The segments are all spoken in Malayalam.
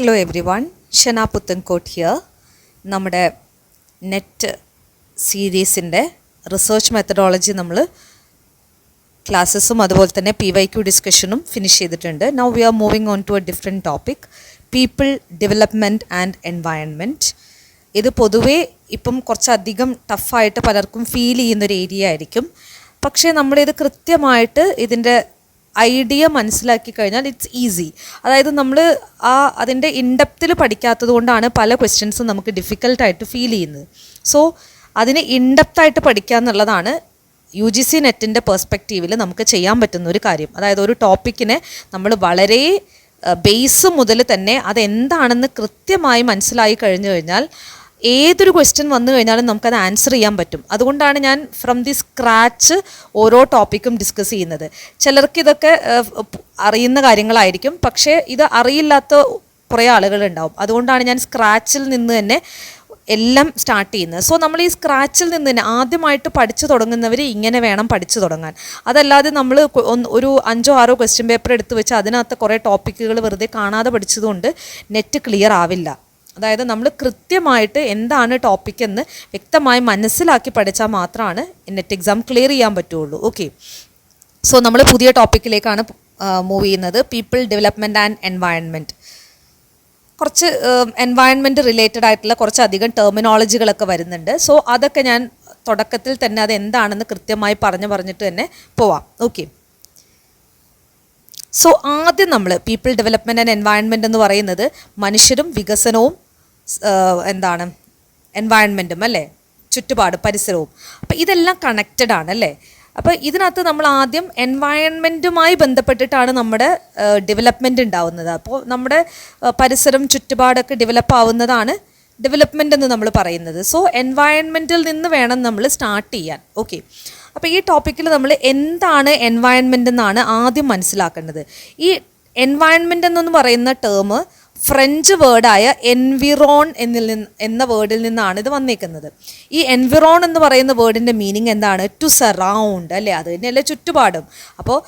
Hello everyone, Shana Puthenkot here. നമ്മുടെ നെറ്റ് സീരീസിൻ്റെ റിസർച്ച് മെത്തഡോളജി നമ്മൾ ക്ലാസ്സസും അതുപോലെ തന്നെ PYQ ഡിസ്കഷനും ഫിനിഷ് ചെയ്തിട്ടുണ്ട്. Now we are moving on to a different topic, people development and environment. ഇത് പൊതുവേ ഇപ്പം കുറച്ചധികം ടഫായിട്ട് പലർക്കും ഫീൽ ചെയ്യുന്നൊരു ഏരിയ ആയിരിക്കും. പക്ഷേ നമ്മളിത് കൃത്യമായിട്ട് ഇതിൻ്റെ ഐഡിയ മനസ്സിലാക്കി കഴിഞ്ഞാൽ ഇറ്റ്സ് ഈസി. അതായത് നമ്മൾ അതിൻ്റെ ഇൻഡെപ്തിൽ പഠിക്കാത്തത് കൊണ്ടാണ് പല ക്വസ്റ്റ്യൻസും നമുക്ക് ഡിഫിക്കൽട്ടായിട്ട് ഫീൽ ചെയ്യുന്നത്. സോ അതിനെ ഇൻഡെപ്തായിട്ട് പഠിക്കുക എന്നുള്ളതാണ് UGC നെറ്റിൻ്റെ പെർസ്പെക്റ്റീവിൽ നമുക്ക് ചെയ്യാൻ പറ്റുന്ന ഒരു കാര്യം. അതായത് ഒരു ടോപ്പിക്കിനെ നമ്മൾ വളരെ ബേസ് മുതൽ തന്നെ അതെന്താണെന്ന് കൃത്യമായി മനസ്സിലായി കഴിഞ്ഞു കഴിഞ്ഞാൽ ഏതൊരു ക്വസ്റ്റ്യൻ വന്നു കഴിഞ്ഞാലും നമുക്കത് ആൻസർ ചെയ്യാൻ പറ്റും. അതുകൊണ്ടാണ് ഞാൻ ഫ്രം ദി സ്ക്രാച്ച് ഓരോ ടോപ്പിക്കും ഡിസ്കസ് ചെയ്യുന്നത്. ചിലർക്ക് ഇതൊക്കെ അറിയുന്ന കാര്യങ്ങളായിരിക്കും, പക്ഷേ ഇത് അറിയില്ലാത്ത കുറേ ആളുകളുണ്ടാവും. അതുകൊണ്ടാണ് ഞാൻ സ്ക്രാച്ചിൽ നിന്ന് തന്നെ എല്ലാം സ്റ്റാർട്ട് ചെയ്യുന്നത്. സോ നമ്മൾ ഈ സ്ക്രാച്ചിൽ നിന്ന് തന്നെ ആദ്യമായിട്ട് പഠിച്ചു തുടങ്ങുന്നവർ ഇങ്ങനെ വേണം പഠിച്ചു തുടങ്ങാൻ. അതല്ലാതെ നമ്മൾ ഒരു 5-6 ക്വസ്റ്റ്യൻ പേപ്പർ എടുത്ത് വെച്ച് അതിനകത്ത് കുറേ ടോപ്പിക്കുകൾ വെറുതെ കാണാതെ പഠിച്ചതുകൊണ്ട് നെറ്റ് ക്ലിയർ ആവില്ല. അതായത് നമ്മൾ കൃത്യമായിട്ട് എന്താണ് ടോപ്പിക് എന്ന് വ്യക്തമായി മനസ്സിലാക്കി പഠിച്ചാൽ മാത്രമാണ് നെറ്റ് എക്സാം ക്ലിയർ ചെയ്യാൻ പറ്റുള്ളൂ. ഓക്കെ, സോ നമ്മൾ പുതിയ ടോപ്പിക്കിലേക്കാണ് മൂവ് ചെയ്യുന്നത്, പീപ്പിൾ ഡെവലപ്മെൻറ്റ് ആൻഡ് എൻവയൺമെൻറ്റ്. കുറച്ച് എൻവയൺമെൻറ്റ് റിലേറ്റഡ് ആയിട്ടുള്ള കുറച്ചധികം ടെർമിനോളജികളൊക്കെ വരുന്നുണ്ട്. സോ അതൊക്കെ ഞാൻ തുടക്കത്തിൽ തന്നെ അത് എന്താണെന്ന് കൃത്യമായി പറഞ്ഞിട്ട് തന്നെ പോവാം. ഓക്കെ, സോ ആദ്യം നമ്മൾ പീപ്പിൾ ഡെവലപ്മെൻറ്റ് ആൻഡ് എൻവയൺമെൻറ്റ് എന്ന് പറയുന്നത് മനുഷ്യരും വികസനവും എൻവയൺമെൻറ്റും അല്ലേ, ചുറ്റുപാട് പരിസരവും. അപ്പോൾ ഇതെല്ലാം കണക്റ്റഡ് ആണ് അല്ലേ. അപ്പോൾ ഇതിനകത്ത് നമ്മൾ ആദ്യം എൻവയൺമെൻറ്റുമായി ബന്ധപ്പെട്ടിട്ടാണ് നമ്മുടെ ഡെവലപ്മെൻറ്റ് ഉണ്ടാവുന്നത്. അപ്പോൾ നമ്മുടെ പരിസരം ചുറ്റുപാടൊക്കെ ഡെവലപ്പ് ആവുന്നതാണ് ഡെവലപ്മെൻ്റ് എന്ന് നമ്മൾ പറയുന്നത്. സോ എൻവയൺമെൻറ്റിൽ നിന്ന് വേണം നമ്മൾ സ്റ്റാർട്ട് ചെയ്യാൻ. ഓക്കെ, അപ്പോൾ ഈ ടോപ്പിക്കിൽ നമ്മൾ എന്താണ് എൻവയൺമെൻ്റ് എന്നാണ് ആദ്യം മനസ്സിലാക്കേണ്ടത്. ഈ എൻവയൺമെൻ്റ് എന്ന് പറയുന്ന ടേം ഫ്രഞ്ച് വേർഡായ എൻവിറോൺ എന്ന വേർഡിൽ നിന്നാണ് ഇത് വന്നേക്കുന്നത്. ഈ എൻവിറോൺ എന്ന് പറയുന്ന വേർഡിൻ്റെ മീനിങ് എന്താണ്? ടു സറൗണ്ട് അല്ലേ, അത് തന്നെയല്ലേ ചുറ്റുപാടും. അപ്പോൾ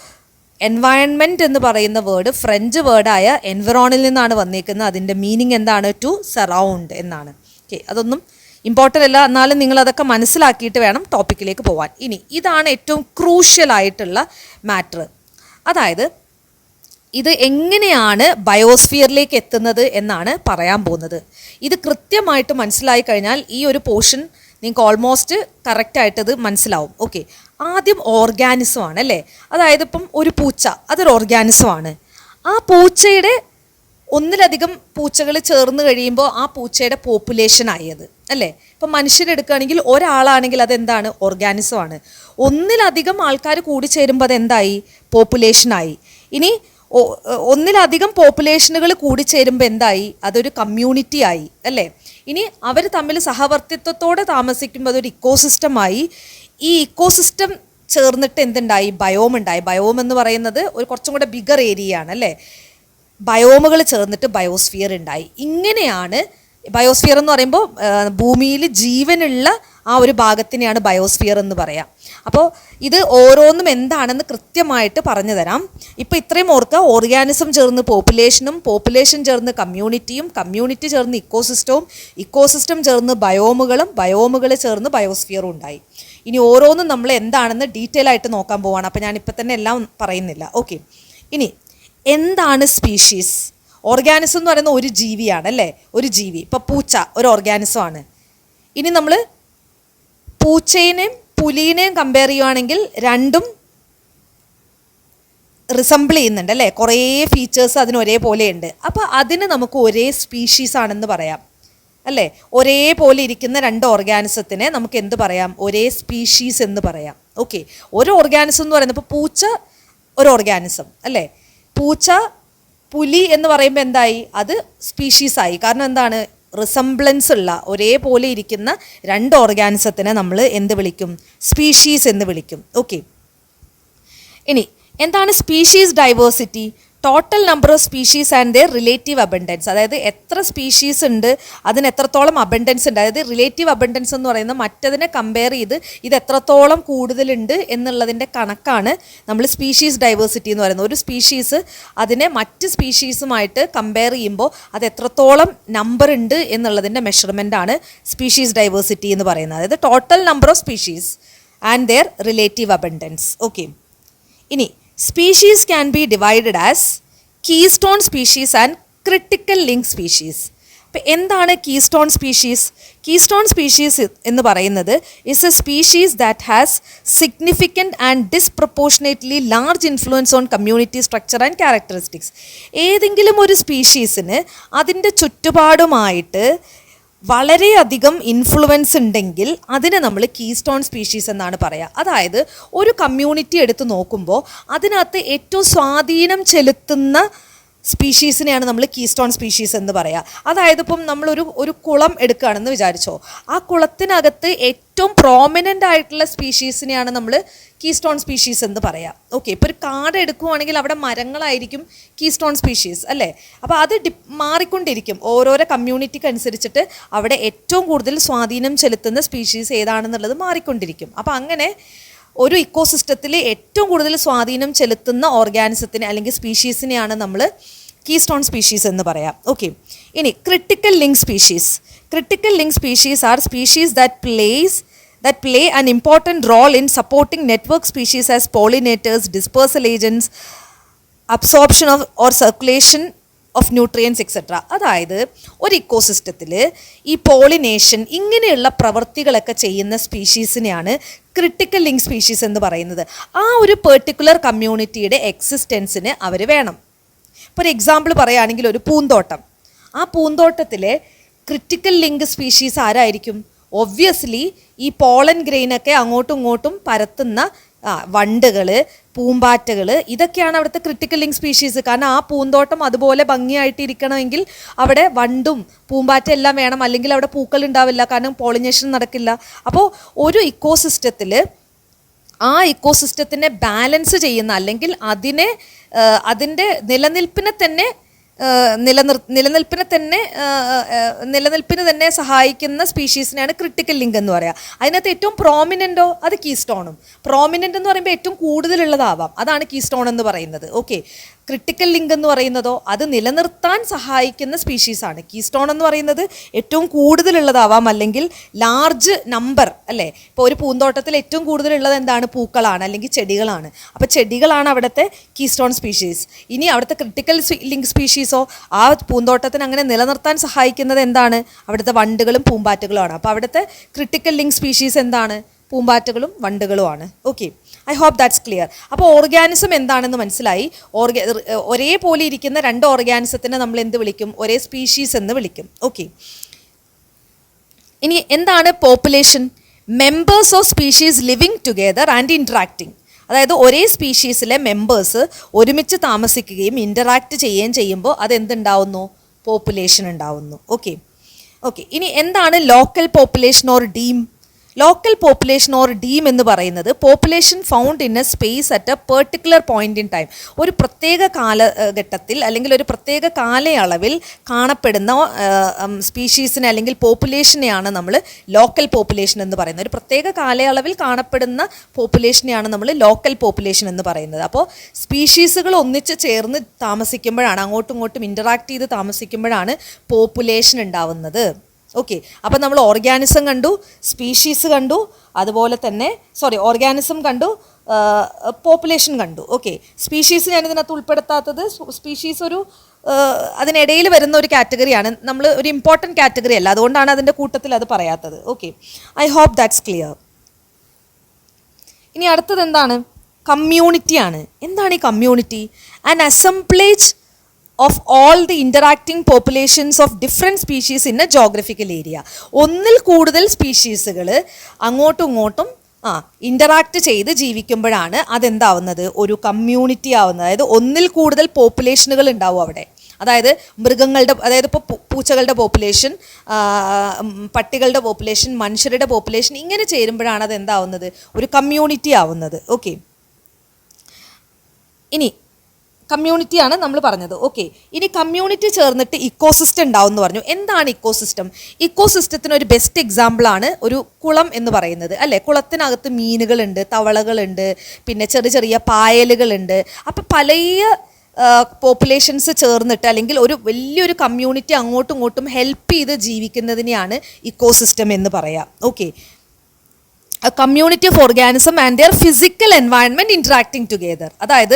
എൻവയൺമെൻറ്റ് എന്ന് പറയുന്ന വേർഡ് ഫ്രഞ്ച് വേർഡായ എൻവിറോണിൽ നിന്നാണ് വന്നേക്കുന്നത്. അതിൻ്റെ മീനിങ് എന്താണ്? ടു സറൗണ്ട് എന്നാണ്. ഓക്കെ, അതൊന്നും ഇമ്പോർട്ടൻ്റ് അല്ല, എന്നാലും നിങ്ങളതൊക്കെ മനസ്സിലാക്കിയിട്ട് വേണം ടോപ്പിക്കിലേക്ക് പോകാൻ. ഇനി ഇതാണ് ഏറ്റവും ക്രൂഷ്യലായിട്ടുള്ള മാറ്റർ. അതായത് ഇത് എങ്ങനെയാണ് ബയോസ്ഫിയറിലേക്ക് എത്തുന്നത് എന്നാണ് പറയാൻ പോകുന്നത്. ഇത് കൃത്യമായിട്ട് മനസ്സിലായി കഴിഞ്ഞാൽ ഈ ഒരു പോർഷൻ നിങ്ങൾക്ക് ഓൾമോസ്റ്റ് കറക്റ്റായിട്ടത് മനസ്സിലാവും. ഓക്കെ, ആദ്യം ഓർഗാനിസമാണ് അല്ലേ. അതായത് ഇപ്പം ഒരു പൂച്ച, അതൊരു ഓർഗാനിസമാണ്. ആ പൂച്ചയുടെ ഒന്നിലധികം പൂച്ചകൾ ചേർന്ന് കഴിയുമ്പോൾ ആ പൂച്ചയുടെ പോപ്പുലേഷൻ ആയത് അല്ലേ. ഇപ്പം മനുഷ്യരെടുക്കുകയാണെങ്കിൽ ഒരാളാണെങ്കിൽ അതെന്താണ്? ഓർഗാനിസമാണ്. ഒന്നിലധികം ആൾക്കാർ കൂടി ചേരുമ്പോൾ അതെന്തായി? പോപ്പുലേഷനായി. ഇനി ഒന്നിലധികം പോപ്പുലേഷനുകൾ കൂടിച്ചേരുമ്പോൾ എന്തായി? അതൊരു കമ്മ്യൂണിറ്റി ആയി അല്ലേ. ഇനി അവർ തമ്മിൽ സഹവർത്തിത്വത്തോടെ താമസിക്കുമ്പോൾ അതൊരു ഇക്കോസിസ്റ്റമായി. ഈ ഇക്കോസിസ്റ്റം ചേർന്നിട്ട് എന്തുണ്ടായി? ബയോം ഉണ്ടായി. ബയോം എന്ന് പറയുന്നത് ഒരു കുറച്ചും കൂടെ ബിഗർ ഏരിയ ആണ് അല്ലേ. ബയോമുകൾ ചേർന്നിട്ട് ബയോസ്ഫിയർ ഉണ്ടായി. ഇങ്ങനെയാണ് ബയോസ്ഫിയർ എന്ന് പറയുമ്പോൾ ഭൂമിയിൽ ജീവനുള്ള ആ ഒരു ഭാഗത്തിനെയാണ് ബയോസ്ഫിയർ എന്ന് പറയാം. അപ്പോൾ ഇത് ഓരോന്നും എന്താണെന്ന് കൃത്യമായിട്ട് പറഞ്ഞു തരാം. ഇപ്പോൾ ഇത്രയും ഓർക്കുക, ഓർഗാനിസം ചേർന്ന് പോപ്പുലേഷനും, പോപ്പുലേഷൻ ചേർന്ന് കമ്മ്യൂണിറ്റിയും, കമ്മ്യൂണിറ്റി ചേർന്ന് ഇക്കോസിസ്റ്റവും, ഇക്കോസിസ്റ്റം ചേർന്ന് ബയോമുകളും, ബയോമുകൾ ചേർന്ന് ബയോസ്ഫിയറും ഉണ്ടായി. ഇനി ഓരോന്നും നമ്മൾ എന്താണെന്ന് ഡീറ്റെയിൽ ആയിട്ട് നോക്കാൻ പോവാണ്. അപ്പോൾ ഞാനിപ്പോൾ തന്നെ എല്ലാം പറയുന്നില്ല. ഓക്കെ, ഇനി എന്താണ് സ്പീഷീസ്? ഓർഗാനിസം എന്ന് പറയുന്ന ഒരു ജീവിയാണ് അല്ലേ, ഒരു ജീവി. ഇപ്പോൾ പൂച്ച ഒരു ഓർഗാനിസമാണ്. ഇനി നമ്മൾ പൂച്ചേനെയും പുലിനെയും കമ്പയർ ചെയ്യുകയാണെങ്കിൽ രണ്ടും റിസംബിൾ ചെയ്യുന്നുണ്ട് അല്ലേ. കുറേ ഫീച്ചേഴ്സ് അതിന് ഒരേപോലെ ഉണ്ട്. അപ്പോൾ അതിന് നമുക്ക് ഒരേ സ്പീഷീസ് ആണെന്ന് പറയാം അല്ലേ. ഒരേപോലെ ഇരിക്കുന്ന രണ്ട് ഓർഗാനിസത്തിനെ നമുക്ക് എന്ത് പറയാം? ഒരേ സ്പീഷീസ് എന്ന് പറയാം. ഓക്കെ, ഒരു ഓർഗാനിസം എന്ന് പറയുന്നത് ഇപ്പോൾ പൂച്ച ഒരു ഓർഗാനിസം അല്ലേ. പൂച്ച പുലി എന്ന് പറയുമ്പോൾ എന്തായി? അത് സ്പീഷീസായി. കാരണം എന്താണ്? റിസംബ്ലൻസ് ഉള്ള ഒരേപോലെ ഇരിക്കുന്ന രണ്ട് ഓർഗാനിസത്തിനെ നമ്മൾ എന്ത് വിളിക്കും? സ്പീഷീസ് എന്ന് വിളിക്കും. ഓക്കെ, ഇനി എന്താണ് species diversity? Total number of species and their relative abundance, അതായത് എത്ര സ്പീഷീസ് ഉണ്ട്, അതിന് എത്രത്തോളം അബണ്ടൻസ് ഉണ്ട്. അതായത് റിലേറ്റീവ് അബണ്ടൻസ് എന്ന് പറയുന്നത് മറ്റതിനെ കമ്പയർ ചെയ്ത് ഇത് എത്രത്തോളം കൂടുതലുണ്ട് എന്നുള്ളതിൻ്റെ കണക്കാണ് നമ്മൾ സ്പീഷീസ് ഡൈവേഴ്സിറ്റി എന്ന് പറയുന്നത്. ഒരു സ്പീഷീസ് അതിനെ മറ്റ് സ്പീഷീസുമായിട്ട് കമ്പയർ ചെയ്യുമ്പോൾ അത് എത്രത്തോളം നമ്പർ ഉണ്ട് എന്നുള്ളതിൻ്റെ മെഷർമെൻ്റാണ് സ്പീഷീസ് ഡൈവേഴ്സിറ്റി എന്ന് പറയുന്നത്. അതായത് total number of species and their relative abundance. Okay, ഇനി species can be divided as keystone species and critical link species. അപ്പോൾ എന്താണ് കീസ്റ്റോൺ സ്പീഷീസ്? കീസ്റ്റോൺ സ്പീഷീസ് എന്ന് പറയുന്നത് is a species that has significant and disproportionately large influence on community structure and characteristics. ഏതെങ്കിലും ഒരു സ്പീഷീസിന് അതിൻ്റെ ചുറ്റുപാടുമായിട്ട് വളരെയധികം ഇൻഫ്ലുവൻസ് ഉണ്ടെങ്കിൽ അതിനെ നമ്മൾ കീസ്റ്റോൺ സ്പീഷീസ് എന്നാണ് പറയുക. അതായത് ഒരു കമ്മ്യൂണിറ്റി എടുത്ത് നോക്കുമ്പോൾ അതിനകത്ത് ഏറ്റവും സ്വാധീനം ചെലുത്തുന്ന സ്പീഷീസിനെയാണ് നമ്മൾ കീസ്റ്റോൺ സ്പീഷീസ് എന്ന് പറയുക. അതായത് ഇപ്പം നമ്മളൊരു കുളം എടുക്കുകയാണെന്ന് വിചാരിച്ചോ, ആ കുളത്തിനകത്ത് ഏറ്റവും പ്രോമിനൻ്റ് ആയിട്ടുള്ള സ്പീഷീസിനെയാണ് നമ്മൾ കീസ്റ്റോൺ സ്പീഷീസ് എന്ന് പറയാം. ഓക്കെ, ഇപ്പോൾ ഒരു കാട് എടുക്കുകയാണെങ്കിൽ അവിടെ മരങ്ങളായിരിക്കും കീസ്റ്റോൺ സ്പീഷീസ് അല്ലേ. അപ്പോൾ അത് മാറിക്കൊണ്ടിരിക്കും ഓരോരോ കമ്മ്യൂണിറ്റിക്ക് അനുസരിച്ചിട്ട് അവിടെ ഏറ്റവും കൂടുതൽ സ്വാധീനം ചെലുത്തുന്ന സ്പീഷീസ് ഏതാണെന്നുള്ളത് മാറിക്കൊണ്ടിരിക്കും. അപ്പോൾ അങ്ങനെ ഒരു ഇക്കോസിസ്റ്റത്തിൽ ഏറ്റവും കൂടുതൽ സ്വാധീനം ചെലുത്തുന്ന ഓർഗാനിസത്തിനെ അല്ലെങ്കിൽ സ്പീഷീസിനെയാണ് നമ്മൾ കീസ്റ്റോൺ സ്പീഷീസ് എന്ന് പറയാം. ഓക്കെ, ഇനി critical link species. Critical link species are species that play an important role in supporting network species as pollinators, dispersal agents, absorption of or circulation of nutrients etcetera. അതായത് ഒരു ഇക്കോസിസ്റ്റത്തിൽ ഈ പോളിനേഷൻ ഇങ്ങനെയുള്ള പ്രവൃത്തികളൊക്കെ ചെയ്യുന്ന സ്പീഷീസിനെയാണ് ക്രിട്ടിക്കൽ ലിങ്ക് സ്പീഷീസ് എന്ന് പറയുന്നത്. ആ ഒരു പെർട്ടിക്കുലർ കമ്മ്യൂണിറ്റിയുടെ എക്സിസ്റ്റൻസിന് അവർ വേണം. ഇപ്പോൾ ഒരു എക്സാമ്പിൾ പറയുകയാണെങ്കിൽ ഒരു പൂന്തോട്ടം, ആ പൂന്തോട്ടത്തിലെ ക്രിട്ടിക്കൽ ലിങ്ക് സ്പീഷീസ് ആരായിരിക്കും? ഒബ്വിയസ്ലി ഈ പോളൻ ഗ്രെയിനൊക്കെ അങ്ങോട്ടും ഇങ്ങോട്ടും പരത്തുന്ന വണ്ടുകൾ, പൂമ്പാറ്റകൾ, ഇതൊക്കെയാണ് അവിടുത്തെ ക്രിട്ടിക്കൽ ലിങ്ക് സ്പീഷീസ്. കാരണം ആ പൂന്തോട്ടം അതുപോലെ ഭംഗിയായിട്ട് ഇരിക്കണമെങ്കിൽ അവിടെ വണ്ടും പൂമ്പാറ്റ എല്ലാം വേണം, അല്ലെങ്കിൽ അവിടെ പൂക്കൾ ഉണ്ടാവില്ല, കാരണം പോളിനേഷൻ നടക്കില്ല. അപ്പോൾ ഒരു ഇക്കോസിസ്റ്റത്തിൽ ആ ഇക്കോസിസ്റ്റത്തിനെ ബാലൻസ് ചെയ്യുന്ന അല്ലെങ്കിൽ അതിൻ്റെ നിലനിൽപ്പിന് തന്നെ സഹായിക്കുന്ന സ്പീഷീസിനെയാണ് ക്രിട്ടിക്കൽ ലിങ്ക് എന്ന് പറയുക. അതിനകത്ത് ഏറ്റവും പ്രോമിനൻ്റോ അത് കീസ്റ്റോണും. പ്രോമിനൻ്റ് എന്ന് പറയുമ്പോൾ ഏറ്റവും കൂടുതലുള്ളതാവാം, അതാണ് കീസ്റ്റോൺ എന്ന് പറയുന്നത്. ഓക്കെ, ക്രിട്ടിക്കൽ ലിങ്ക് എന്ന് പറയുന്നതോ അത് നിലനിർത്താൻ സഹായിക്കുന്ന സ്പീഷീസാണ്. കീസ്റ്റോൺ എന്ന് പറയുന്നത് ഏറ്റവും കൂടുതലുള്ളതാവാം അല്ലെങ്കിൽ ലാർജ് നമ്പർ അല്ലേ. ഇപ്പോൾ ഒരു പൂന്തോട്ടത്തിൽ ഏറ്റവും കൂടുതലുള്ളത് എന്താണ്? പൂക്കളാണ് അല്ലെങ്കിൽ ചെടികളാണ്. അപ്പോൾ ചെടികളാണ് അവിടുത്തെ കീസ്റ്റോൺ സ്പീഷീസ്. ഇനി അവിടുത്തെ ക്രിട്ടിക്കൽ ലിങ്ക് സ്പീഷീസോ ആ പൂന്തോട്ടത്തിന് അങ്ങനെ നിലനിർത്താൻ സഹായിക്കുന്നത് എന്താണ്? അവിടുത്തെ വണ്ടുകളും പൂമ്പാറ്റകളുമാണ്. അപ്പോൾ അവിടുത്തെ ക്രിട്ടിക്കൽ ലിങ്ക് സ്പീഷീസ് എന്താണ്? പൂമ്പാറ്റകളും വണ്ടുകളുമാണ്. Okay, I hope that's clear. അപ്പോൾ ഓർഗാനിസം എന്താണെന്ന് മനസ്സിലായി. ഒരേപോലെ ഇരിക്കുന്ന രണ്ട് ഓർഗാനിസത്തിനെ നമ്മൾ എന്ത് വിളിക്കും? ഒരേ സ്പീഷീസ് എന്ന് വിളിക്കും. ഓക്കെ, ഇനി എന്താണ് population? Members of species living together and interacting. അതായത് ഒരേ സ്പീഷീസിലെ മെമ്പേഴ്സ് ഒരുമിച്ച് താമസിക്കുകയും ഇൻറ്ററാക്ട് ചെയ്യുകയും ചെയ്യുമ്പോൾ അതെന്തുണ്ടാവുന്നു? പോപ്പുലേഷൻ ഉണ്ടാവുന്നു. ഓക്കെ, ഇനി എന്താണ് local population or deem? Local population or deem എന്ന് പറയുന്നത് population found in A space at A particular point in time. ഒരു പ്രത്യേക കാലഘട്ടത്തിൽ അല്ലെങ്കിൽ ഒരു പ്രത്യേക കാലയളവിൽ കാണപ്പെടുന്ന സ്പീഷീസിനെ അല്ലെങ്കിൽ പോപ്പുലേഷനെയാണ് നമ്മൾ ലോക്കൽ പോപ്പുലേഷൻ എന്ന് പറയുന്നത്. ഒരു പ്രത്യേക കാലയളവിൽ കാണപ്പെടുന്ന പോപ്പുലേഷനെയാണ് നമ്മൾ ലോക്കൽ പോപ്പുലേഷൻ എന്ന് പറയുന്നത്. അപ്പോൾ സ്പീഷീസുകൾ ഒന്നിച്ച് ചേർന്ന് താമസിക്കുമ്പോഴാണ്, അങ്ങോട്ടും ഇങ്ങോട്ടും ഇൻറ്ററാക്ട് ചെയ്ത് താമസിക്കുമ്പോഴാണ് പോപ്പുലേഷൻ ഉണ്ടാവുന്നത്. ഓക്കെ, അപ്പം നമ്മൾ ഓർഗാനിസം കണ്ടു, സ്പീഷീസ് കണ്ടു, അതുപോലെ തന്നെ ഓർഗാനിസം കണ്ടു, പോപ്പുലേഷൻ കണ്ടു. ഓക്കെ, സ്പീഷീസ് ഞാനിതിനകത്ത് ഉൾപ്പെടുത്താത്തത്, സ്പീഷീസ് ഒരു അതിനിടയിൽ വരുന്ന ഒരു കാറ്റഗറിയാണ്, നമ്മൾ ഒരു ഇമ്പോർട്ടൻറ്റ് കാറ്റഗറി അല്ല, അതുകൊണ്ടാണ് അതിൻ്റെ കൂട്ടത്തിൽ അത് പറയാത്തത്. Okay, I hope that's clear. ഇനി അടുത്തത് എന്താണ്? കമ്മ്യൂണിറ്റിയാണ്. എന്താണ് ഈ community? An assemblage of all the interacting populations of different species in a geographical area. ഒന്നിൽ കൂടുതൽ സ്പീഷീസുകൾ അങ്ങോട്ടും ഇങ്ങോട്ടും ഇൻ്ററാക്ട് ചെയ്ത് ജീവിക്കുമ്പോഴാണ് അതെന്താവുന്നത്? ഒരു കമ്മ്യൂണിറ്റി ആവുന്നത്. അതായത് ഒന്നിൽ കൂടുതൽ പോപ്പുലേഷനുകൾ ഉണ്ടാവും അവിടെ. അതായത് മൃഗങ്ങളുടെ, അതായത് ഇപ്പോൾ പൂച്ചകളുടെ പോപ്പുലേഷൻ, പട്ടികളുടെ പോപ്പുലേഷൻ, മനുഷ്യരുടെ പോപ്പുലേഷൻ, ഇങ്ങനെ ചേരുമ്പോഴാണ് അതെന്താവുന്നത്? ഒരു കമ്മ്യൂണിറ്റി ആവുന്നത്. ഓക്കെ, ഇനി കമ്മ്യൂണിറ്റിയാണ് നമ്മൾ പറഞ്ഞത്. ഓക്കെ, ഇനി കമ്മ്യൂണിറ്റി ചേർന്നിട്ട് ഇക്കോസിസ്റ്റം ഉണ്ടാവും എന്ന് പറഞ്ഞു. എന്താണ് ഇക്കോസിസ്റ്റം? ഇക്കോസിസ്റ്റത്തിന് ഒരു ബെസ്റ്റ് എക്സാമ്പിളാണ് ഒരു കുളം എന്ന് പറയുന്നത്, അല്ലേ? കുളത്തിനകത്ത് മീനുകളുണ്ട്, തവളകളുണ്ട്, പിന്നെ ചെറിയ ചെറിയ പായലുകളുണ്ട്. അപ്പോൾ പല പോപ്പുലേഷൻസ് ചേർന്നിട്ട് അല്ലെങ്കിൽ ഒരു വലിയൊരു കമ്മ്യൂണിറ്റി അങ്ങോട്ടും ഇങ്ങോട്ടും ഹെൽപ്പ് ചെയ്ത് ജീവിക്കുന്നതിനെയാണ് ഇക്കോസിസ്റ്റം എന്ന് പറയാം. Okay, a community of organism and their physical environment interacting together. അതായത്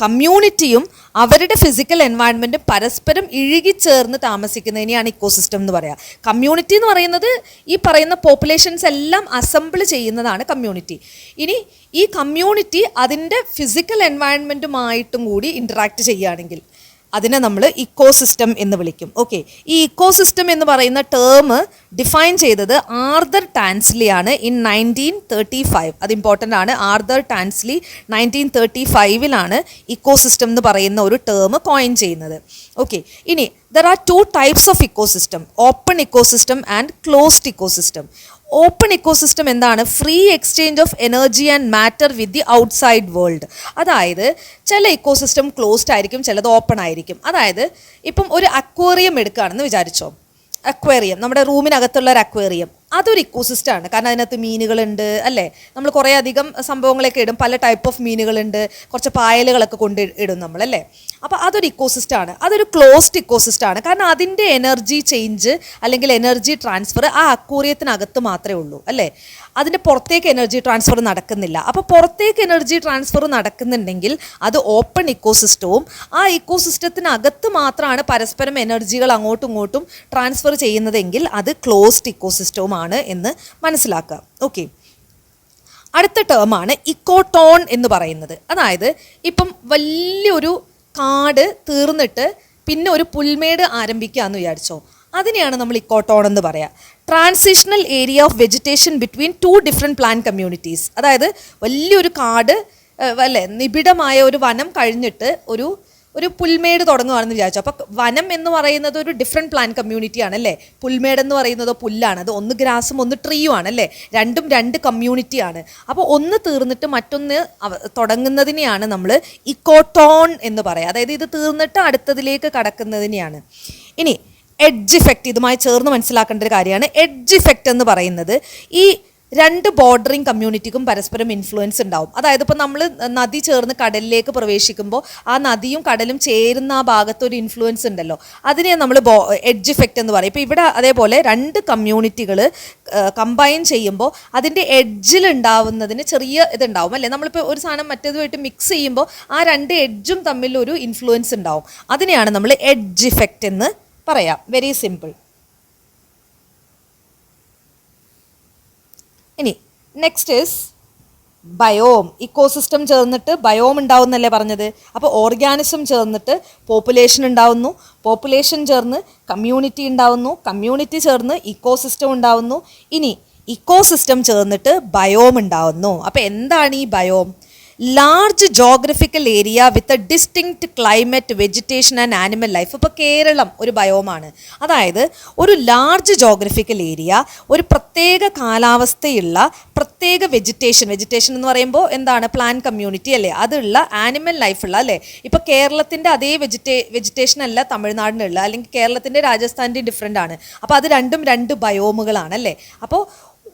കമ്മ്യൂണിറ്റിയും അവരുടെ ഫിസിക്കൽ എൻവയൺമെൻറ്റും പരസ്പരം ഇഴുകിച്ചേർന്ന് താമസിക്കുന്നതിനെയാണ് ഇക്കോസിസ്റ്റം എന്ന് പറയുക. കമ്മ്യൂണിറ്റി എന്ന് പറയുന്നത് ഈ പറയുന്ന പോപ്പുലേഷൻസ് എല്ലാം അസംബിൾ ചെയ്യുന്നതാണ് കമ്മ്യൂണിറ്റി. ഇനി ഈ കമ്മ്യൂണിറ്റി അതിൻ്റെ ഫിസിക്കൽ എൻവയൺമെൻറ്റുമായിട്ടും കൂടി ഇൻറ്ററാക്ട് ചെയ്യുകയാണെങ്കിൽ അതിനെ നമ്മൾ ഇക്കോസിസ്റ്റം എന്ന് വിളിക്കും. ഓക്കെ, ഈ ഇക്കോസിസ്റ്റം എന്ന് പറയുന്ന ടേം ഡിഫൈൻ ചെയ്തത് ആർതർ ടാൻസ്ലിയാണ് ഇൻ 1935. അത് ഇമ്പോർട്ടൻ്റ് ആണ്. ആർതർ ടാൻസ്ലി 1935 ഇക്കോസിസ്റ്റം എന്ന് പറയുന്ന ഒരു ടേം കോയിൻ ചെയ്യുന്നത്. ഓക്കെ, ഇനി there are two types of ecosystem, open ecosystem and closed ecosystem. Open ecosystem എന്താണ്? Free exchange of energy and matter with the outside world. അതായത് ചില ഇക്കോസിസ്റ്റം ക്ലോസ്ഡ് ആയിരിക്കും, ചിലത് ഓപ്പൺ ആയിരിക്കും. അതായത് ഇപ്പം ഒരു അക്വേറിയം എടുക്കുകയാണെന്ന് വിചാരിച്ചോ. അക്വേറിയം, നമ്മുടെ റൂമിനകത്തുള്ള ഒരു അക്വേറിയം, അതൊരു ഇക്കോസിസ്റ്റമാണ്. കാരണം അതിനകത്ത് മീനുകളുണ്ട്, അല്ലേ? നമ്മൾ കുറേ അധികം സംഭവങ്ങളൊക്കെ ഇടും, പല ടൈപ്പ് ഓഫ് മീനുകളുണ്ട്, കുറച്ച് പായലുകളൊക്കെ കൊണ്ട് ഇടും നമ്മൾ, അല്ലേ? അപ്പോൾ അതൊരു ഇക്കോസിസ്റ്റമാണ്. അതൊരു ക്ലോസ്ഡ് ഇക്കോസിസ്റ്റമാണ്. കാരണം അതിൻ്റെ എനർജി ചേഞ്ച് അല്ലെങ്കിൽ എനർജി ട്രാൻസ്ഫർ ആ അക്വേറിയത്തിനകത്ത് മാത്രമേ ഉള്ളൂ, അല്ലേ? അതിൻ്റെ പുറത്തേക്ക് എനർജി ട്രാൻസ്ഫർ നടക്കുന്നില്ല. അപ്പോൾ പുറത്തേക്ക് എനർജി ട്രാൻസ്ഫർ നടക്കുന്നുണ്ടെങ്കിൽ അത് ഓപ്പൺ ഇക്കോസിസ്റ്റവും, ആ ഇക്കോസിസ്റ്റത്തിനകത്ത് മാത്രമാണ് പരസ്പരം എനർജികൾ അങ്ങോട്ടും ഇങ്ങോട്ടും ട്രാൻസ്ഫർ ചെയ്യുന്നതെങ്കിൽ അത് ക്ലോസ്ഡ് ഇക്കോസിസ്റ്റവുമാണ് എന്ന് മനസ്സിലാക്കുക. ഓക്കെ, അടുത്ത ടേമാണ് ഇക്കോട്ടോൺ എന്ന് പറയുന്നത്. അതായത് ഇപ്പം വലിയൊരു കാട് തീർന്നിട്ട് പിന്നെ ഒരു പുൽമേട് ആരംഭിക്കുകയെന്ന് വിചാരിച്ചോ, അതിനെയാണ് നമ്മൾ ഇക്കോട്ടോൺ എന്ന് പറയാം. Transitional area of vegetation between two different plant communities. അതായത് വലിയൊരു കാട്, അല്ലേ, നിബിഡമായ ഒരു വനം കഴിഞ്ഞിട്ട് ഒരു പുൽമേട് തുടങ്ങുകയാണെന്ന് വിചാരിച്ചു. അപ്പോൾ വനം എന്ന് പറയുന്നത് ഒരു ഡിഫറെൻറ്റ് പ്ലാന്റ് കമ്മ്യൂണിറ്റിയാണ്, അല്ലേ? പുൽമേട് എന്ന് പറയുന്നത് പുല്ലാണ്, അത് ഒന്ന് ഗ്രാസും ഒന്ന് ട്രീയും ആണ്, അല്ലേ? രണ്ടും രണ്ട് കമ്മ്യൂണിറ്റിയാണ്. അപ്പോൾ ഒന്ന് തീർന്നിട്ട് മറ്റൊന്ന് തുടങ്ങുന്നതിനെയാണ് നമ്മൾ ഇക്കോട്ടോൺ എന്ന് പറയുക. അതായത് ഇത് തീർന്നിട്ട് അടുത്തതിലേക്ക് കടക്കുന്നതിനെയാണ്. ഇനി എഡ്ജ് ഇഫക്റ്റ്, ഇതുമായി ചേർന്ന് മനസ്സിലാക്കേണ്ട ഒരു കാര്യമാണ്. എഡ്ജ് ഇഫക്റ്റ് എന്ന് പറയുന്നത് ഈ രണ്ട് ബോർഡറിങ് കമ്മ്യൂണിറ്റിക്കും പരസ്പരം ഇൻഫ്ലുവൻസ് ഉണ്ടാവും. അതായത് ഇപ്പോൾ നമ്മൾ നദി ചേർന്ന് കടലിലേക്ക് പ്രവേശിക്കുമ്പോൾ ആ നദിയും കടലും ചേരുന്ന ആ ഭാഗത്തൊരു ഇൻഫ്ലുവൻസ് ഉണ്ടല്ലോ, അതിനെ നമ്മൾ എഡ്ജ് ഇഫക്റ്റ് എന്ന് പറയും. ഇപ്പോൾ ഇവിടെ അതേപോലെ രണ്ട് കമ്മ്യൂണിറ്റികൾ കമ്പൈൻ ചെയ്യുമ്പോൾ അതിൻ്റെ എഡ്ജിൽ ഉണ്ടാവുന്നതിന് ചെറിയ ഇതുണ്ടാവും, അല്ലേ? നമ്മളിപ്പോൾ ഒരു സാധനം മറ്റേതുമായിട്ട് മിക്സ് ചെയ്യുമ്പോൾ ആ രണ്ട് എഡ്ജും തമ്മിലൊരു ഇൻഫ്ലുവൻസ് ഉണ്ടാവും. അതിനെയാണ് നമ്മൾ എഡ്ജ് ഇഫക്റ്റ് എന്ന് പറയാം. Very simple. ഇനി നെക്സ്റ്റ് ഈസ് ബയോം. ഇക്കോസിസ്റ്റം ചേർന്നിട്ട് ബയോം ഉണ്ടാവുന്നല്ലേ പറഞ്ഞത്. അപ്പോൾ ഓർഗാനിസം ചേർന്നിട്ട് പോപ്പുലേഷൻ ഉണ്ടാവുന്നു, പോപ്പുലേഷൻ ചേർന്ന് കമ്മ്യൂണിറ്റി ഉണ്ടാവുന്നു, കമ്മ്യൂണിറ്റി ചേർന്ന് ഇക്കോസിസ്റ്റം ഉണ്ടാവുന്നു. ഇനി ഇക്കോസിസ്റ്റം ചേർന്നിട്ട് ബയോം ഉണ്ടാവുന്നു. അപ്പോൾ എന്താണ് ഈ biome? Large geographical area with a distinct climate, vegetation and animal life. ഇപ്പോൾ കേരളം ഒരു ബയോമാണ്. അതായത് ഒരു ലാർജ് ജോഗ്രഫിക്കൽ ഏരിയ, ഒരു പ്രത്യേക കാലാവസ്ഥയുള്ള പ്രത്യേക വെജിറ്റേഷൻ എന്ന് പറയുമ്പോൾ എന്താണ്? പ്ലാന്റ് കമ്മ്യൂണിറ്റി, അല്ലേ? അതുള്ള ആനിമൽ ലൈഫുള്ള, അല്ലേ? ഇപ്പോൾ കേരളത്തിൻ്റെ അതേ വെജിറ്റേഷൻ അല്ല തമിഴ്നാടിനുള്ള, അല്ലെങ്കിൽ കേരളത്തിൻ്റെ രാജസ്ഥാൻ്റെ ഡിഫറെൻ്റ് ആണ്. അപ്പോൾ അത് രണ്ടും രണ്ട് ബയോമുകളാണ്, അല്ലേ? അപ്പോൾ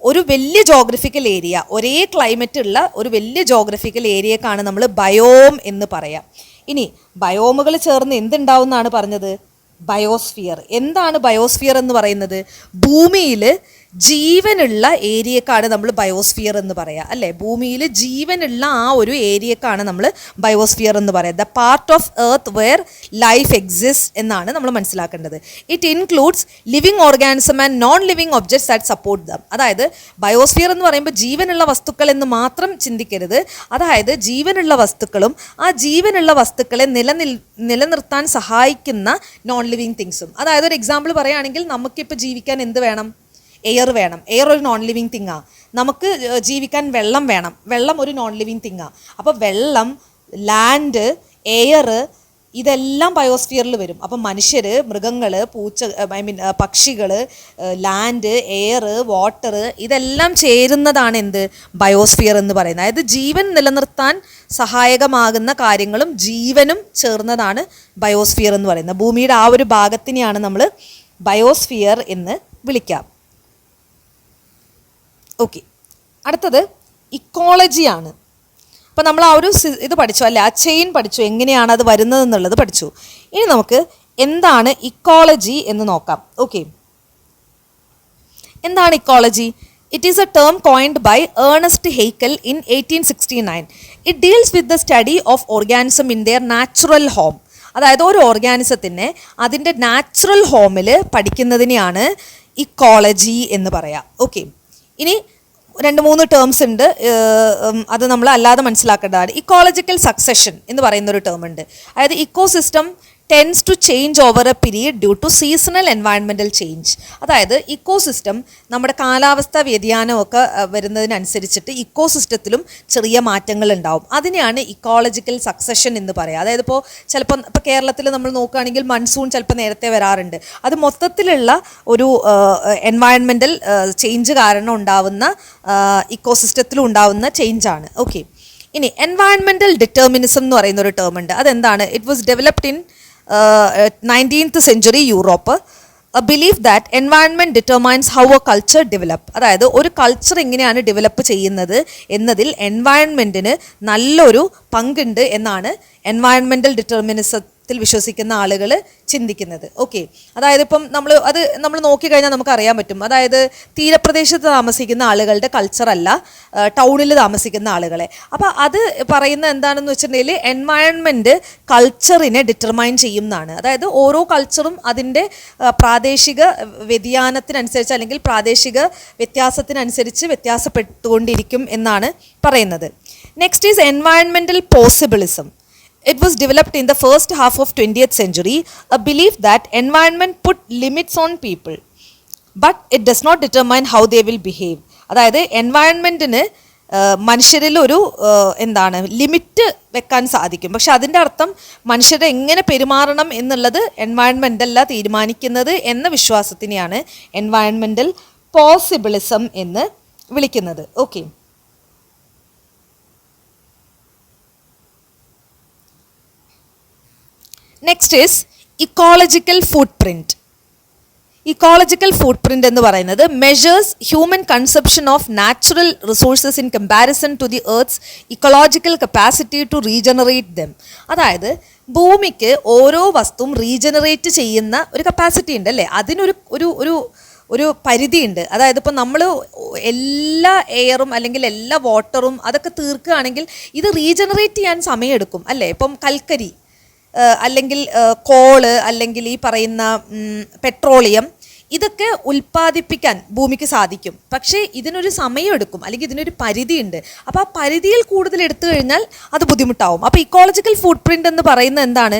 ഒരു വലിയ ജോഗ്രഫിക്കൽ ഏരിയ, ഒരേ ക്ലൈമറ്റ് ഉള്ള ഒരു വലിയ ജോഗ്രഫിക്കൽ ഏരിയക്കാണ് നമ്മൾ ബയോം എന്ന് പറയാം. ഇനി ബയോമുകൾ ചേർന്ന് എന്തുണ്ടാവും എന്നാണ് പറഞ്ഞത്? ബയോസ്ഫിയർ. എന്താണ് ബയോസ്ഫിയർ എന്ന് പറയുന്നത്? ഭൂമിയിൽ ജീവനുള്ള ഏരിയക്കാണ് നമ്മൾ ബയോസ്ഫിയർ എന്ന് പറയുക, അല്ലേ? ഭൂമിയിൽ ജീവനുള്ള ആ ഒരു ഏരിയക്കാണ് നമ്മൾ ബയോസ്ഫിയർ എന്ന് പറയുക. The part of earth wear life exist എന്നാണ് നമ്മൾ മനസ്സിലാക്കേണ്ടത്. It includes living organism and non living objects that support them. അതായത് ബയോസ്ഫിയർ എന്ന് പറയുമ്പോൾ ജീവനുള്ള വസ്തുക്കൾ എന്ന് മാത്രം ചിന്തിക്കരുത്. അതായത് ജീവനുള്ള വസ്തുക്കളും ആ ജീവനുള്ള വസ്തുക്കളെ നിലനിർത്താൻ സഹായിക്കുന്ന നോൺ ലിവിങ് തിങ്സും. അതായത് ഒരു എക്സാമ്പിൾ പറയുകയാണെങ്കിൽ നമുക്കിപ്പോൾ ജീവിക്കാൻ എന്ത് വേണം? എയർ വേണം. എയർ ഒരു നോൺ ലിവിങ് തിങ്ങാണ്. നമുക്ക് ജീവിക്കാൻ വെള്ളം വേണം. വെള്ളം ഒരു നോൺ ലിവിങ് തിങ്ങാണ്. അപ്പോൾ വെള്ളം, ലാൻഡ്, എയർ, ഇതെല്ലാം ബയോസ്ഫിയറിൽ വരും. അപ്പം മനുഷ്യർ, മൃഗങ്ങൾ, പക്ഷികൾ, ലാൻഡ്, എയർ, വാട്ടർ, ഇതെല്ലാം ചേരുന്നതാണ് എന്ത് ബയോസ്ഫിയർ എന്ന് പറയുന്നത്. അതായത് ജീവൻ നിലനിർത്താൻ സഹായകമാകുന്ന കാര്യങ്ങളും ജീവനും ചേർന്നതാണ് ബയോസ്ഫിയർ എന്ന് പറയുന്നത്. ഭൂമിയുടെ ആ ഒരു ഭാഗത്തിനെയാണ് നമ്മൾ ബയോസ്ഫിയർ എന്ന് വിളിക്കാം. ഓക്കെ, അടുത്തത് ഇക്കോളജിയാണ്. അപ്പോൾ നമ്മൾ ആ ഒരു ഇത് പഠിച്ചു അല്ലേ, ആ ചെയിൻ പഠിച്ചു, എങ്ങനെയാണ് അത് വരുന്നത് എന്നുള്ളത് പഠിച്ചു. ഇനി നമുക്ക് എന്താണ് ഇക്കോളജി എന്ന് നോക്കാം. ഓക്കെ, എന്താണ് ecology? It is a term coined by Ernest Haeckel in 1869. It deals with the study of organism in their natural home. അതായത് ഒരു ഓർഗാനിസത്തിനെ അതിൻ്റെ നാച്ചുറൽ ഹോമിൽ പഠിക്കുന്നതിനെയാണ് ഇക്കോളജി എന്ന് പറയാം. ഓക്കെ, ഇനി 2-3 ടേംസ് ഉണ്ട്, അത് നമ്മൾ അല്ലാതെ മനസ്സിലാക്കേണ്ടതാണ്. ഇക്കോളജിക്കൽ സക്സഷൻ എന്ന് പറയുന്നൊരു ടേം ഉണ്ട്. അതായത് ecosystem tends to change over a period due to seasonal environmental change. അതായത് ഇക്കോസിസ്റ്റം നമ്മുടെ കാലാവസ്ഥാ വ്യതിയാനമൊക്കെ വരുന്നതിനനുസരിച്ചിട്ട് ഇക്കോസിസ്റ്റത്തിലും ചെറിയ മാറ്റങ്ങൾ ഉണ്ടാവും. അതിനെയാണ് ഇക്കോളജിക്കൽ സക്സഷൻ എന്ന് പറയുക. അതായത് ചിലപ്പോൾ കേരളത്തിൽ നമ്മൾ നോക്കുകയാണെങ്കിൽ മൺസൂൺ ചിലപ്പോൾ നേരത്തെ വരാറുണ്ട്. അത് മൊത്തത്തിലുള്ള ഒരു എൻവയൺമെൻറ്റൽ ചേഞ്ച് കാരണം ഉണ്ടാവുന്ന ഇക്കോസിസ്റ്റത്തിലും ഉണ്ടാവുന്ന ചേഞ്ചാണ്. ഓക്കെ, ഇനി എൻവയൺമെൻറ്റൽ ഡിറ്റർമിനിസം എന്ന് പറയുന്ന ഒരു ടേം ഉണ്ട്. അതെന്താണ്? It was developed in 19th century Europe. A belief that environment determines how a culture develop. അതായത് ഒരു കൾച്ചർ എങ്ങനെയാണ് ഡെവലപ്പ് ചെയ്യുന്നത് എന്നതിൽ എൻവയൺമെൻറ്റിന് നല്ലൊരു പങ്കുണ്ട് എന്നാണ് എൻവയൺമെൻറ്റൽ ഡിറ്റർമിനിസത്തിൽ വിശ്വസിക്കുന്ന ആളുകൾ ചിന്തിക്കുന്നത്. ഓക്കെ, അതായത് ഇപ്പം നമ്മൾ നോക്കിക്കഴിഞ്ഞാൽ നമുക്ക് അറിയാൻ പറ്റും. അതായത് തീരപ്രദേശത്ത് താമസിക്കുന്ന ആളുകളുടെ കൾച്ചറല്ല ടൗണിൽ താമസിക്കുന്ന ആളുകളെ. അപ്പോൾ അത് പറയുന്ന എന്താണെന്ന് വെച്ചിട്ടുണ്ടെങ്കിൽ എൻവയൺമെൻറ്റ് കൾച്ചറിനെ ഡിറ്റർമൈൻ ചെയ്യുന്നതാണ്. അതായത് ഓരോ കൾച്ചറും അതിൻ്റെ പ്രാദേശിക വ്യതിയാനത്തിനനുസരിച്ച് അല്ലെങ്കിൽ പ്രാദേശിക വ്യത്യാസത്തിനനുസരിച്ച് വ്യത്യാസപ്പെട്ടുകൊണ്ടിരിക്കും എന്നാണ് പറയുന്നത്. Next is environmental possibilism. It was developed in the first half of 20th century, a belief that environment put limits on people, but it does not determine how they will behave. അതായത് എൻവയൺമെൻറ്റിന് മനുഷ്യരിൽ ഒരു ലിമിറ്റ് വെക്കാൻ സാധിക്കും. പക്ഷെ അതിൻ്റെ അർത്ഥം മനുഷ്യരെ എങ്ങനെ പെരുമാറണം എന്നുള്ളത് എൻവയൺമെൻ്റ് അല്ല തീരുമാനിക്കുന്നത് എന്ന വിശ്വാസത്തിനെയാണ് എൻവയൺമെൻറ്റൽ പോസിബിളിസം എന്ന് വിളിക്കുന്നത്. Okay, next is ecological footprint. Ecological footprint എന്ന് പറയുന്നത് measures human conception of natural resources in comparison to the earth's ecological capacity to regenerate them. അതായത് ഭൂമിക്ക് ഓരോ വസ്തുവും റീജനറേറ്റ് ചെയ്യുന്ന ഒരു കപ്പാസിറ്റി ഉണ്ട് അല്ലേ, അതിനൊരു ഒരു ഒരു ഒരു പരിധിയുണ്ട്. അതായത് ഇപ്പം നമ്മൾ എല്ലാ എയറും അല്ലെങ്കിൽ എല്ലാ വാട്ടറും അതൊക്കെ തീർക്കുകയാണെങ്കിൽ ഇത് റീജനറേറ്റ് ചെയ്യാൻ സമയമെടുക്കും അല്ലേ. ഇപ്പം കൽക്കരി അല്ലെങ്കിൽ കോള് അല്ലെങ്കിൽ ഈ പറയുന്ന പെട്രോളിയം ഇതൊക്കെ ഉൽപ്പാദിപ്പിക്കാൻ ഭൂമിക്ക് സാധിക്കും. പക്ഷേ ഇതിനൊരു സമയമെടുക്കും അല്ലെങ്കിൽ ഇതിനൊരു പരിധിയുണ്ട്. അപ്പോൾ ആ പരിധിയിൽ കൂടുതൽ എടുത്തു കഴിഞ്ഞാൽ അത് ബുദ്ധിമുട്ടാവും. അപ്പോൾ ഇക്കോളജിക്കൽ ഫുട് പ്രിൻ്റ് എന്ന് പറയുന്നത് എന്താണ്?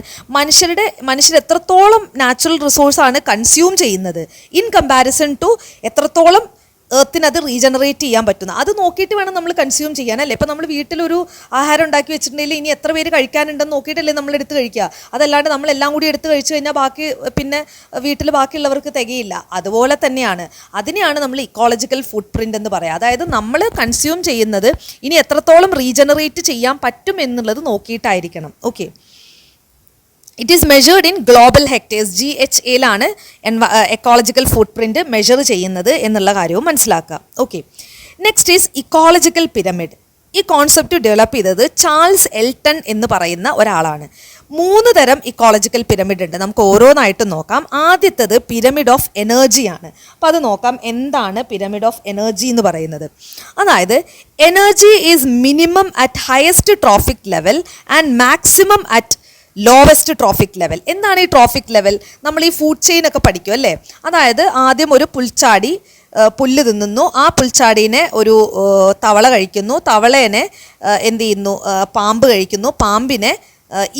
മനുഷ്യർ എത്രത്തോളം നാച്ചുറൽ റിസോഴ്സാണ് കൺസ്യൂം ചെയ്യുന്നത് ഇൻ കമ്പാരിസൺ ടു എത്രത്തോളം എർത്തിന് അത് റീജനറേറ്റ് ചെയ്യാൻ പറ്റുന്നു. അത് നോക്കിയിട്ട് വേണം നമ്മൾ കൺസ്യൂം ചെയ്യാൻ അല്ലേ. ഇപ്പോൾ നമ്മൾ വീട്ടിലൊരു ആഹാരം ഉണ്ടാക്കി വെച്ചിട്ടുണ്ടെങ്കിൽ ഇനി എത്ര പേര് കഴിക്കാനുണ്ടെന്ന് നോക്കിയിട്ടല്ലേ നമ്മൾ എടുത്ത് കഴിക്കുക. അതല്ലാണ്ട് നമ്മളെല്ലാം കൂടി എടുത്ത് കഴിച്ചു കഴിഞ്ഞാൽ പിന്നെ വീട്ടിൽ ബാക്കിയുള്ളവർക്ക് തികയില്ല. അതുപോലെ തന്നെയാണ് അതിനെയാണ് നമ്മൾ ഇക്കോളജിക്കൽ ഫുട് പ്രിൻ്റ് എന്ന് പറയുക. അതായത് നമ്മൾ കൺസ്യൂം ചെയ്യുന്നത് ഇനി എത്രത്തോളം റീജനറേറ്റ് ചെയ്യാൻ പറ്റും എന്നുള്ളത് നോക്കിയിട്ടായിരിക്കണം. Okay, it is measured in global hectares. GHAയിലാണ് എക്കോളജിക്കൽ ഫുട് പ്രിൻ്റ് മെഷർ ചെയ്യുന്നത് എന്നുള്ള കാര്യവും മനസ്സിലാക്കുക. Okay, next is ecological pyramid. ഈ കോൺസെപ്റ്റ് ഡെവലപ്പ് ചെയ്തത് ചാൾസ് എൽട്ടൺ എന്ന് പറയുന്ന ഒരാളാണ്. 3 തരം ഇക്കോളജിക്കൽ പിരമിഡ് ഉണ്ട്. നമുക്ക് ഓരോന്നായിട്ട് നോക്കാം. ആദ്യത്തേത് പിരമിഡ് ഓഫ് എനർജിയാണ്. അപ്പോൾ അത് നോക്കാം, എന്താണ് പിരമിഡ് ഓഫ് എനർജി എന്ന് പറയുന്നത്. അതായത് energy is minimum at highest trophic level and maximum at lowest trophic level. എന്താണ് ഈ ട്രോഫിക് ലെവൽ? നമ്മൾ ഈ ഫുഡ് ചെയിൻ ഒക്കെ പഠിക്കും അല്ലേ. അതായത് ആദ്യം ഒരു പുൽച്ചാടി പുല്ല് തിന്നുന്നു, ആ പുൽച്ചാടീനെ ഒരു തവള കഴിക്കുന്നു, തവളേനെ എന്ത് ചെയ്യുന്നു, പാമ്പ് കഴിക്കുന്നു, പാമ്പിനെ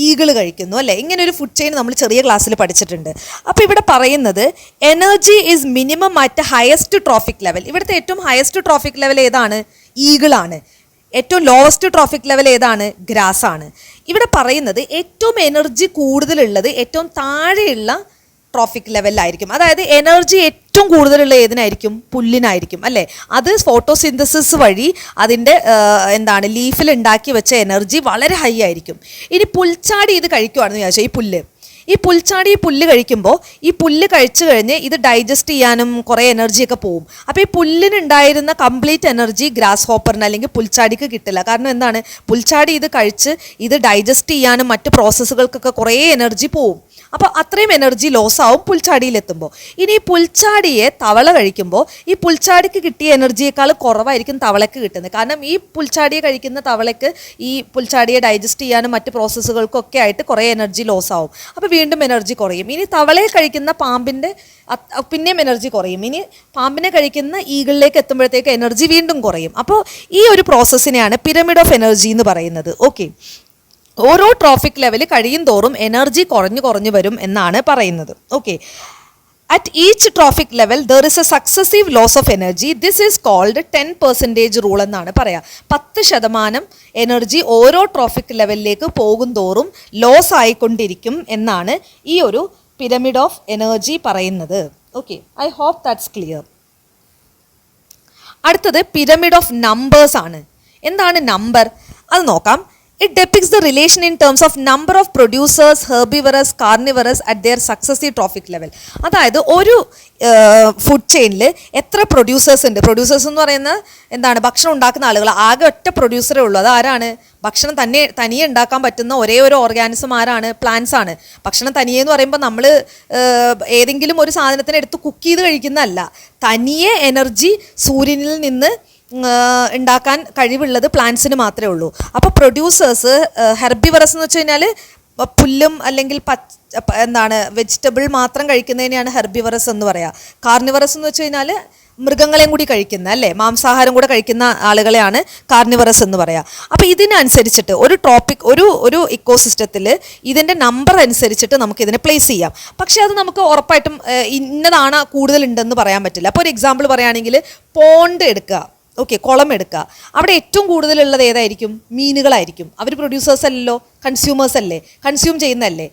ഈഗിൾ കഴിക്കുന്നു അല്ലേ. ഇങ്ങനെ ഒരു ഫുഡ് ചെയിൻ നമ്മൾ ചെറിയ ക്ലാസ്സിൽ പഠിച്ചിട്ടുണ്ട്. അപ്പോൾ ഇവിടെ പറയുന്നത് energy is minimum at highest trophic level. ഇവിടുത്തെ ഏറ്റവും ഹയസ്റ്റ് ട്രോഫിക് ലെവൽ ഏതാണ്? ഈഗിളാണ്. ഏറ്റവും ലോവസ്റ്റ് ട്രോഫിക് ലെവൽ ഏതാണ്? ഗ്രാസ് ആണ്. ഇവിടെ പറയുന്നത് ഏറ്റവും എനർജി കൂടുതലുള്ളത് ഏറ്റവും താഴെയുള്ള ട്രോഫിക് ലെവലിലായിരിക്കും. അതായത് എനർജി ഏറ്റവും കൂടുതലുള്ള ഏതിനായിരിക്കും? പുല്ലിനായിരിക്കും അല്ലേ. അത് ഫോട്ടോസിന്തസിസ് വഴി അതിൻ്റെ ലീഫിൽ ഉണ്ടാക്കി വെച്ച എനർജി വളരെ ഹൈ ആയിരിക്കും. ഇനി പുൽച്ചാടി ഇത് കഴിക്കുവാണെന്ന് വിചാരിച്ചാൽ ഈ പുല്ല് കഴിക്കുമ്പോൾ ഈ പുല്ല് കഴിച്ചു കഴിഞ്ഞ് ഇത് ഡൈജസ്റ്റ് ചെയ്യാനും കുറേ എനർജിയൊക്കെ പോവും. അപ്പോൾ ഈ പുല്ലിനുണ്ടായിരുന്ന കംപ്ലീറ്റ് എനർജി ഗ്രാസ് ഹോപ്പറിന് അല്ലെങ്കിൽ പുൽച്ചാടിക്ക് കിട്ടില്ല. കാരണം എന്താണ്? പുൽച്ചാടി ഇത് കഴിച്ച് ഇത് ഡൈജസ്റ്റ് ചെയ്യാനും മറ്റ് പ്രോസസ്സുകൾക്കൊക്കെ കുറേ എനർജി പോവും. അപ്പോൾ അത്രയും എനർജി ലോസ് ആവും പുൽച്ചാടിയിലെത്തുമ്പോൾ. ഇനി ഈ പുൽച്ചാടിയെ തവള കഴിക്കുമ്പോൾ ഈ പുൽച്ചാടിക്ക് കിട്ടിയ എനർജിയേക്കാൾ കുറവായിരിക്കും തവളയ്ക്ക് കിട്ടുന്നത്. കാരണം ഈ പുൽച്ചാടിയെ കഴിക്കുന്ന തവളയ്ക്ക് ഈ പുൽച്ചാടിയെ ഡൈജസ്റ്റ് ചെയ്യാനും മറ്റ് പ്രോസസ്സുകൾക്കൊക്കെ ആയിട്ട് കുറേ എനർജി ലോസ് ആവും. അപ്പോൾ വീണ്ടും എനർജി കുറയും. ഇനി തവളയെ കഴിക്കുന്ന പാമ്പിൻ്റെ പിന്നെയും എനർജി കുറയും. ഇനി പാമ്പിനെ കഴിക്കുന്ന ഈഗിളിലേക്ക് എത്തുമ്പോഴത്തേക്ക് എനർജി വീണ്ടും കുറയും. അപ്പോൾ ഈ ഒരു പ്രോസസ്സിനെയാണ് പിരമിഡ് ഓഫ് എനർജി എന്ന് പറയുന്നത്. ഓക്കെ, ഓരോ ട്രോഫിക് ലെവൽ കഴിയും തോറും എനർജി കുറഞ്ഞു വരും എന്നാണ് പറയുന്നത്. Okay, at each trophic level there is a successive loss of energy. This is called 10% rule എന്നാണ് പറയുക. 10% എനർജി ഓരോ ട്രോഫിക് ലെവലിലേക്ക് പോകും തോറും ലോസ് ആയിക്കൊണ്ടിരിക്കും എന്നാണ് ഈ ഒരു പിരമിഡ് ഓഫ് എനർജി പറയുന്നത്. Okay, I hope that's clear. അടുത്തത് പിരമിഡ് ഓഫ് നമ്പേഴ്സ് ആണ്. എന്താണ് നമ്പർ? അത് നോക്കാം. It depicts the relation in terms of number of producers, herbivorous, carnivorous at their successive trophic level. അതായത് ഒരു ഫുഡ് ചെയിനിൽ എത്ര പ്രൊഡ്യൂസേഴ്സ് ഉണ്ട്? പ്രൊഡ്യൂസേഴ്സ് എന്ന് പറയുന്നത് ഭക്ഷണം ഉണ്ടാക്കുന്ന ആളുകൾ. ആകെ ഒറ്റ പ്രൊഡ്യൂസറേ ഉള്ളൂ. അതാരാണ്? ഭക്ഷണം തനിയെ ഉണ്ടാക്കാൻ പറ്റുന്ന ഒരേ ഒരു ഓർഗാനിസം ആരാണ്? പ്ലാന്റ്സ് ആണ്. ഭക്ഷണം തനിയെ എന്ന് പറയുമ്പോൾ നമ്മൾ ഏതെങ്കിലും ഒരു സാധനത്തിനെ എടുത്ത് കുക്ക് ചെയ്ത് കഴിക്കുന്നതല്ല. തനിയെ എനർജി സൂര്യനിൽ നിന്ന് ഉണ്ടാക്കാൻ കഴിവുള്ളത് പ്ലാന്റ്സിന് മാത്രമേ ഉള്ളൂ. അപ്പോൾ പ്രൊഡ്യൂസേഴ്സ് ഹെർബിവറസ് എന്ന് വെച്ച് കഴിഞ്ഞാൽ പുല്ലും അല്ലെങ്കിൽ വെജിറ്റബിൾ മാത്രം കഴിക്കുന്നതിനെയാണ് ഹെർബിവറസ് എന്ന് പറയുക. കാർണിവറസ് എന്ന് വെച്ച് കഴിഞ്ഞാൽ മൃഗങ്ങളെയും കൂടി കഴിക്കുന്ന അല്ലേ, മാംസാഹാരം കൂടെ കഴിക്കുന്ന ആളുകളെയാണ് കാർണിവറസ് എന്ന് പറയുക. അപ്പോൾ ഇതിനനുസരിച്ചിട്ട് ഒരു ഇക്കോസിസ്റ്റത്തിൽ ഇതിൻ്റെ നമ്പർ അനുസരിച്ചിട്ട് നമുക്ക് ഇതിനെ പ്ലേസ് ചെയ്യാം. പക്ഷേ അത് നമുക്ക് ഉറപ്പായിട്ടും ഇന്നതാണ് കൂടുതലുണ്ടെന്ന് പറയാൻ പറ്റില്ല. അപ്പോൾ ഒരു എക്സാമ്പിൾ പറയുകയാണെങ്കിൽ പോണ്ട് എടുക്കുക. ഓക്കെ, കുളം എടുക്കുക. അവിടെ ഏറ്റവും കൂടുതലുള്ളത് ഏതായിരിക്കും? മീനുകളായിരിക്കും. അവർ പ്രൊഡ്യൂസേഴ്സ് അല്ലല്ലോ, കൺസ്യൂമേഴ്സ് അല്ലേ, കൺസ്യൂം ചെയ്യുന്നതല്ലേ.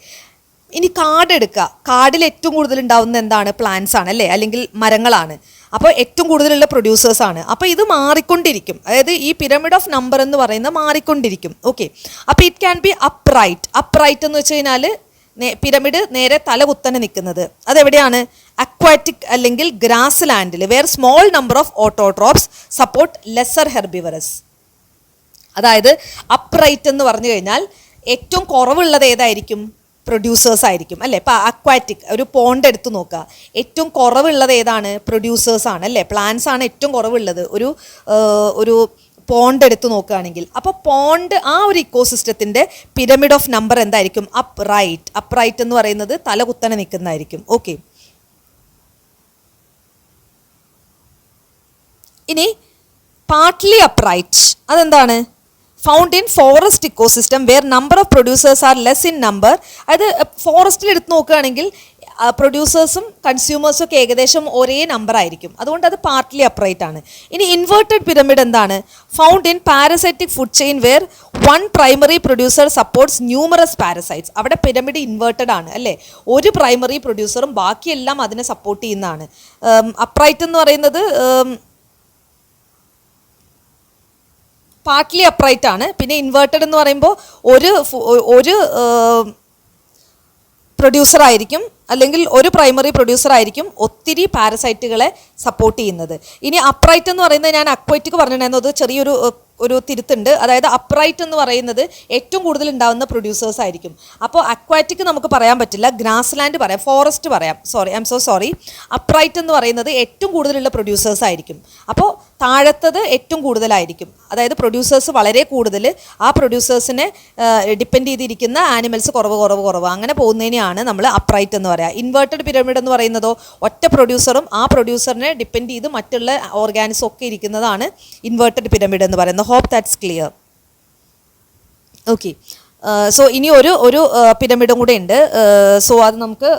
ഇനി കാട് എടുക്കുക. കാടിൽ ഏറ്റവും കൂടുതൽ ഉണ്ടാവുന്നത് എന്താണ്? പ്ലാന്റ്സ് ആണ് അല്ലേ, അല്ലെങ്കിൽ മരങ്ങളാണ്. അപ്പോൾ ഏറ്റവും കൂടുതലുള്ള പ്രൊഡ്യൂസേഴ്സാണ്. അപ്പോൾ ഇത് മാറിക്കൊണ്ടിരിക്കും. അതായത് ഈ പിരമിഡ് ഓഫ് നമ്പർ എന്ന് പറയുന്നത് മാറിക്കൊണ്ടിരിക്കും. ഓക്കെ, അപ്പോൾ ഇറ്റ് ക്യാൻ ബി അപ്രൈറ്റ് എന്ന് വെച്ച് കഴിഞ്ഞാൽ പിരമിഡ് നേരെ തല കുത്തനെ നിൽക്കുന്നത്. അതെവിടെയാണ്? അക്വാറ്റിക് അല്ലെങ്കിൽ ഗ്രാസ് ലാൻഡിൽ, where small number of autotrophs support lesser herbivores. അതായത് അപ്രൈറ്റ് എന്ന് പറഞ്ഞു കഴിഞ്ഞാൽ ഏറ്റവും കുറവുള്ളത് ഏതായിരിക്കും? പ്രൊഡ്യൂസേഴ്സ് ആയിരിക്കും അല്ലേ. ഇപ്പോൾ അക്വാറ്റിക് ഒരു പോണ്ട് എടുത്ത് നോക്കുക. ഏറ്റവും കുറവുള്ളത് ഏതാണ്? പ്രൊഡ്യൂസേഴ്സ് ആണ് അല്ലേ, പ്ലാന്റ്സ് ആണ് ഏറ്റവും കുറവുള്ളത് ഒരു പോണ്ട് എടുത്ത് നോക്കുകയാണെങ്കിൽ. അപ്പോൾ പോണ്ട് ആ ഒരു ഇക്കോസിസ്റ്റത്തിൻ്റെ പിരമിഡ് ഓഫ് നമ്പർ എന്തായിരിക്കും? അപ്രൈറ്റ് എന്ന് പറയുന്നത് തല കുത്തനെ നിൽക്കുന്നതായിരിക്കും. ഓക്കെ, ഇനി പാർട്ട്ലി അപ്രൈറ്റ് അതെന്താണ്? Found in forest ecosystem where number of producers are less in number. അതായത് ഫോറസ്റ്റിൽ എടുത്ത് നോക്കുകയാണെങ്കിൽ പ്രൊഡ്യൂസേഴ്സും കൺസ്യൂമേഴ്സും ഒക്കെ ഏകദേശം ഒരേ നമ്പർ ആയിരിക്കും. അതുകൊണ്ട് അത് പാർട്ട്ലി അപ്രൈറ്റ് ആണ്. ഇനി ഇൻവേർട്ടഡ് പിരമിഡ് എന്താണ്? Found in parasitic food chain where one primary producer supports numerous parasites. അവിടെ പിരമിഡ് ഇൻവേർട്ടഡ് ആണ് അല്ലേ. ഒരു പ്രൈമറി പ്രൊഡ്യൂസറും ബാക്കിയെല്ലാം അതിനെ സപ്പോർട്ട് ചെയ്യുന്നതാണ്. അപ്രൈറ്റ് എന്ന് പറയുന്നത് പാർട്ട്ലി അപ്രൈറ്റ് ആണ്. പിന്നെ ഇൻവേർട്ടഡ് എന്ന് പറയുമ്പോൾ ഒരു പ്രൊഡ്യൂസർ ആയിരിക്കും അല്ലെങ്കിൽ ഒരു പ്രൈമറി പ്രൊഡ്യൂസർ ആയിരിക്കും ഒത്തിരി പാരസൈറ്റുകളെ സപ്പോർട്ട് ചെയ്യുന്നത്. ഇനി അപ്രൈറ്റ് എന്ന് പറയുന്നത് ഞാൻ അക്വൈറ്റിക് പറഞ്ഞിട്ടുണ്ടായിരുന്നു, അത് ചെറിയൊരു തിരുത്തുണ്ട്. അതായത് അപ്രൈറ്റ് എന്ന് പറയുന്നത് ഏറ്റവും കൂടുതൽ ഉണ്ടാകുന്ന പ്രൊഡ്യൂസേഴ്സ് ആയിരിക്കും. അപ്പോൾ അക്വാറ്റിക് നമുക്ക് പറയാൻ പറ്റില്ല, ഗ്രാസ് ലാൻഡ് പറയാം, ഫോറസ്റ്റ് പറയാം. സോറി അപ്രൈറ്റ് എന്ന് പറയുന്നത് ഏറ്റവും കൂടുതലുള്ള പ്രൊഡ്യൂസേഴ്സ് ആയിരിക്കും. അപ്പോൾ താഴത്തത് ഏറ്റവും കൂടുതലായിരിക്കും. അതായത് പ്രൊഡ്യൂസേഴ്സ് വളരെ കൂടുതൽ, ആ പ്രൊഡ്യൂസേഴ്സിനെ ഡിപ്പെൻഡ് ചെയ്തിരിക്കുന്ന ആനിമൽസ് കുറവ് അങ്ങനെ പോകുന്നതിനെയാണ് നമ്മൾ അപ്രൈറ്റ് എന്ന് പറയുക. ഇൻവേർട്ടഡ് പിരമിഡ് എന്ന് പറയുന്നതോ ഒറ്റ പ്രൊഡ്യൂസറും ആ പ്രൊഡ്യൂസറിനെ ഡിപ്പെൻഡ് ചെയ്ത് മറ്റുള്ള ഓർഗാനിസം ഒക്കെ ഇരിക്കുന്നതാണ് ഇൻവേർട്ടഡ് പിരമിഡ് എന്ന് പറയുന്നത്. Hope that's clear. Okay, so ഇനി ഒരു പിരമിഡും കൂടെ ഉണ്ട്. സോ അത് നമുക്ക്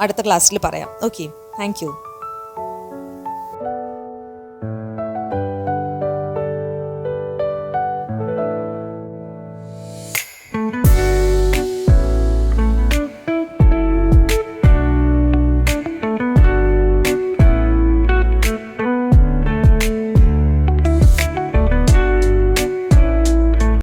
അടുത്ത ക്ലാസ്സിൽ പറയാം. Okay, thank you.